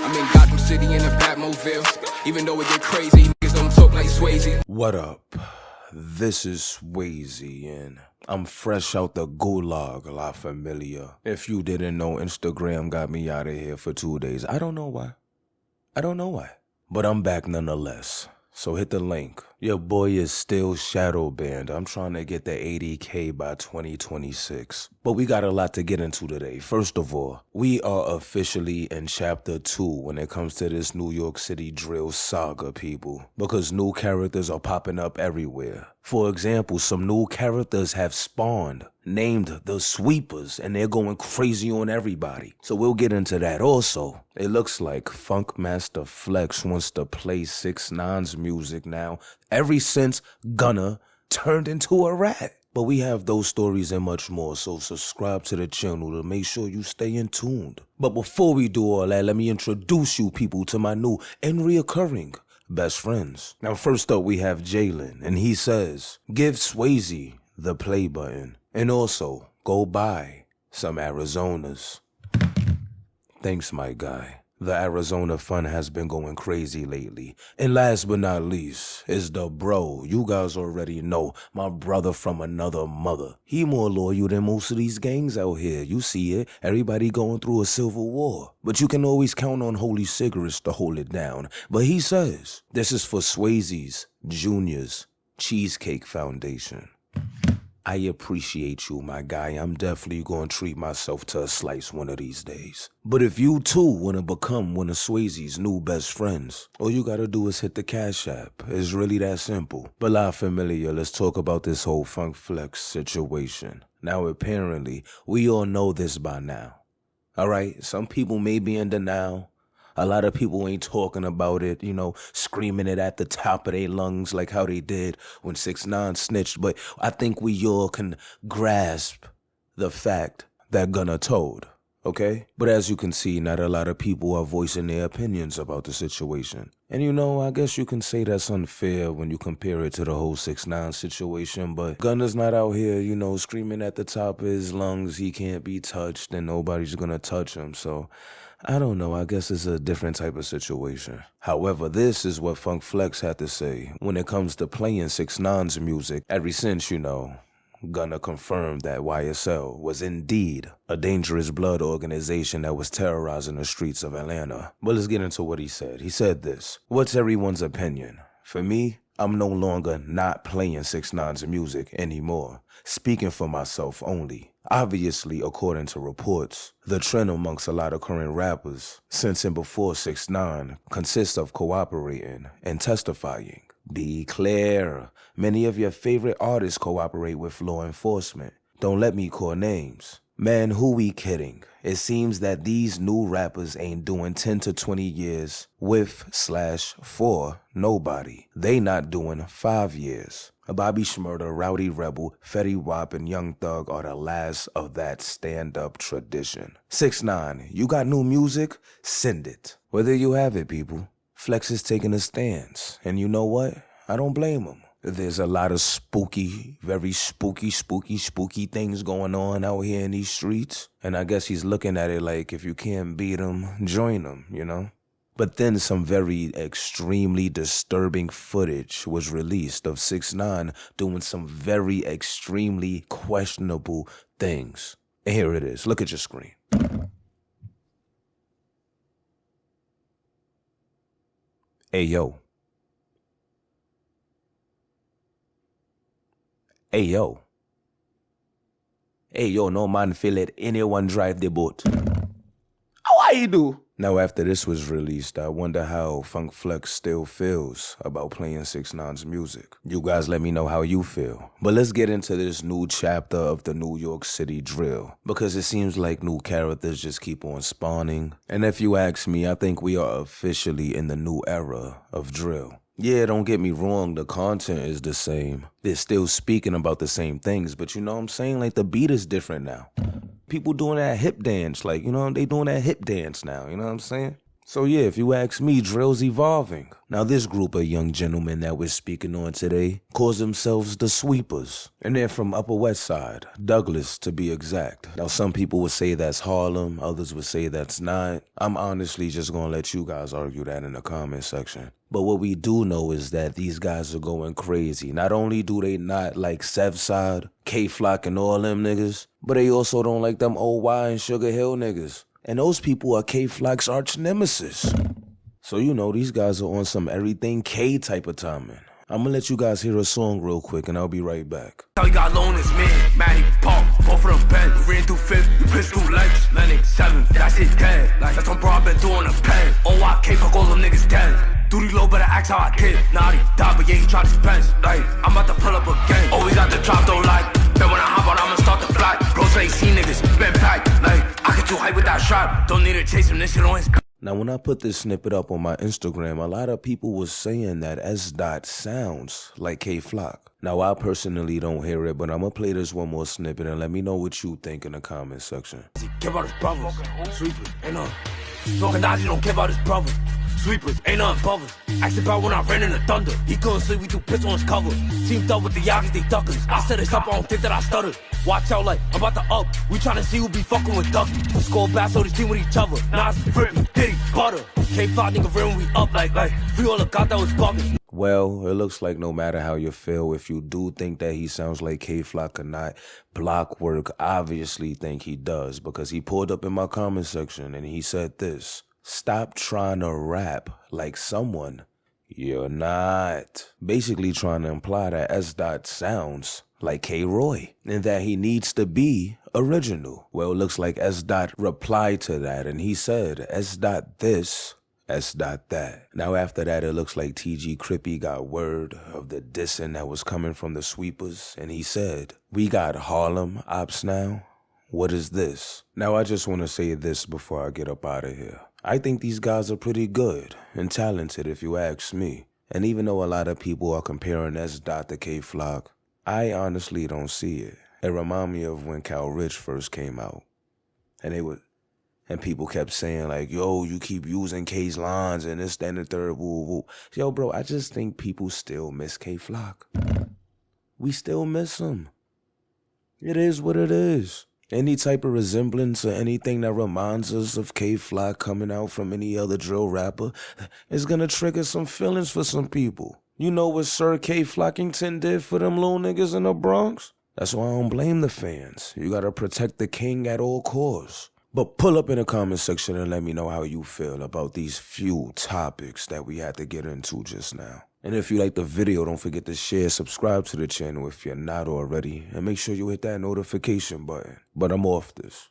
I'm in Gotham City in a Batmobile. Even though it get crazy, niggas don't talk like Swayze. What up? This is Swayze and I'm fresh out the gulag, La Familia. If you didn't know, Instagram got me out of here for 2 days. I don't know why. But I'm back nonetheless. So hit the link. Your boy is still shadow banned. I'm trying to get the 80K by 2026. But we got a lot to get into today. First of all, we are officially in chapter 2 when it comes to this New York City drill saga, people. Because new characters are popping up everywhere. For example, some new characters have spawned, named the Sweepers, and they're going crazy on everybody. So we'll get into that. Also, it looks like Funkmaster Flex wants to play 6ix9ine's music now, ever since Gunna turned into a rat. But we have those stories and much more, so subscribe to the channel to make sure you stay in tuned. But before we do all that, let me introduce you people to my new and reoccurring best friends. Now first up we have Jalen, and he says, give Swayze the play button, and also go buy some Arizonas. Thanks, my guy. The Arizona fun has been going crazy lately. And last but not least is the bro. You guys already know, my brother from another mother. He more loyal than most of these gangs out here. You see it, everybody going through a civil war. But you can always count on Holy Cigarettes to hold it down. But he says, this is for Swayze's Junior's Cheesecake Foundation. I appreciate you, my guy. I'm definitely going to treat myself to a slice one of these days. But if you too want to become one of Swayze's new best friends, all you got to do is hit the Cash App. It's really that simple. But La Familia, let's talk about this whole Funk Flex situation. Now, apparently, we all know this by now. All right? Some people may be in denial. A lot of people ain't talking about it, you know, screaming it at the top of their lungs like how they did when 6ix9ine snitched. But I think we all can grasp the fact that Gunna told, okay? But as you can see, not a lot of people are voicing their opinions about the situation. And you know, I guess you can say that's unfair when you compare it to the whole 6ix9ine situation, but Gunna's not out here, you know, screaming at the top of his lungs he can't be touched and nobody's gonna touch him, so I don't know, I guess it's a different type of situation. However, this is what Funk Flex had to say when it comes to playing 6ix9ine's music ever since, you know, Gunna confirmed that YSL was indeed a dangerous blood organization that was terrorizing the streets of Atlanta. But let's get into what he said. He said this, what's everyone's opinion? For me, I'm no longer not playing 6ix9ine's music anymore, speaking for myself only. Obviously, according to reports, the trend amongst a lot of current rappers since and before 6ix9ine consists of cooperating and testifying. Be clear, many of your favorite artists cooperate with law enforcement. Don't let me call names. Man, who we kidding? It seems that these new rappers ain't doing 10 to 20 years with/for nobody. They not doing 5 years. Bobby Shmurda, Rowdy Rebel, Fetty Wap, and Young Thug are the last of that stand-up tradition. 6ix9ine, you got new music? Send it. Well, there you have it, people. Flex is taking a stance, and you know what? I don't blame him. There's a lot of spooky, very spooky things going on out here in these streets. And I guess he's looking at it like, if you can't beat them, join them, you know? But then some very extremely disturbing footage was released of 6ix9ine doing some very extremely questionable things. And here it is. Look at your screen. Hey, yo. Hey, yo. Hey, yo, no man feel let anyone drive the boat. How are you do? Now, after this was released, I wonder how Funk Flex still feels about playing 6ix9ine's music. You guys let me know how you feel. But let's get into this new chapter of the New York City drill, because it seems like new characters just keep on spawning. And if you ask me, I think we are officially in the new era of drill. Yeah, don't get me wrong, the content is the same. They're still speaking about the same things, but you know what I'm saying? Like, the beat is different now. People doing that hip dance, like, you know, they doing that hip dance now, you know what I'm saying? So yeah, if you ask me, drill's evolving. Now this group of young gentlemen that we're speaking on today calls themselves the Sweepers. And they're from Upper West Side, Douglas to be exact. Now some people would say that's Harlem, others would say that's not. I'm honestly just gonna let you guys argue that in the comment section. But what we do know is that these guys are going crazy. Not only do they not like SevSide, K-Flock and all them niggas, but they also don't like them OY and Sugar Hill niggas. And those people are K-Flock's arch nemesis. So you know, these guys are on some everything K type of timing. I'm gonna let you guys hear a song real quick and I'll be right back. All you got loan is me, Matty Pop, both of them pen. Ran through fifth, you pissed through legs. Lenny 7, that's it dead. Like that's on bro, I been doing a pen. Oh, I can't fuck all them niggas dead. Duty low, better act how I did. Nah, he died, but yeah, he tried his best. Like, I'm about to pull up again. Always got the drop, though, like. Then when I hop out, I'ma start the fly. Bros ain't seen niggas, been packed. Like, I get too hype with that shot. Don't need to chase him, this shit on his. Now, when I put this snippet up on my Instagram, a lot of people was saying that S. Dot sounds like K-Flock. Now, I personally don't hear it, but I'm gonna play this one more snippet and let me know what you think in the comment section. Care about his brothers, sweepers, ain't none. Smoking dodgy, don't care about his brothers. Sweepers, ain't nothing bothers. Asked about when I ran in the thunder. He couldn't sleep, we threw piss on his cover. Teamed up with the Yagis, they duckers. I said it's up, I don't think that I stuttered. Watch out, like, I'm about to up. We tryna see who be fucking with Ducky. Score back so this team with each other. Nas, Rippy, Diddy, Butter. K5 nigga ran when we up, like, free all the God that was bugging. Well, it looks like no matter how you feel, if you do think that he sounds like K-Flock or not, Blockwork obviously think he does because he pulled up in my comment section and he said this. Stop trying to rap like someone you're not. Basically trying to imply that S. Dot sounds like K-Roy and that he needs to be original. Well, it looks like S. Dot replied to that and he said, S. Dot this, S. Dot that. Now after that, it looks like TG Crippy got word of the dissing that was coming from the Sweepers and he said, we got Harlem ops now. What is this? Now I just want to say this before I get up out of here. I think these guys are pretty good and talented if you ask me. And even though a lot of people are comparing S. Dot to K-Flock, I honestly don't see it. It reminds me of when Cal Rich first came out. And people kept saying like, yo, you keep using K's lines and this, that, and the third, woo, woo. Yo, bro, I just think people still miss K-Flock. We still miss him. It is what it is. Any type of resemblance or anything that reminds us of K-Flock coming out from any other drill rapper is gonna trigger some feelings for some people. You know what Sir K-Flockington did for them little niggas in the Bronx? That's why I don't blame the fans. You gotta protect the king at all costs. But pull up in the comment section and let me know how you feel about these few topics that we had to get into just now. And if you like the video, don't forget to share, subscribe to the channel if you're not already, and make sure you hit that notification button. But I'm off this.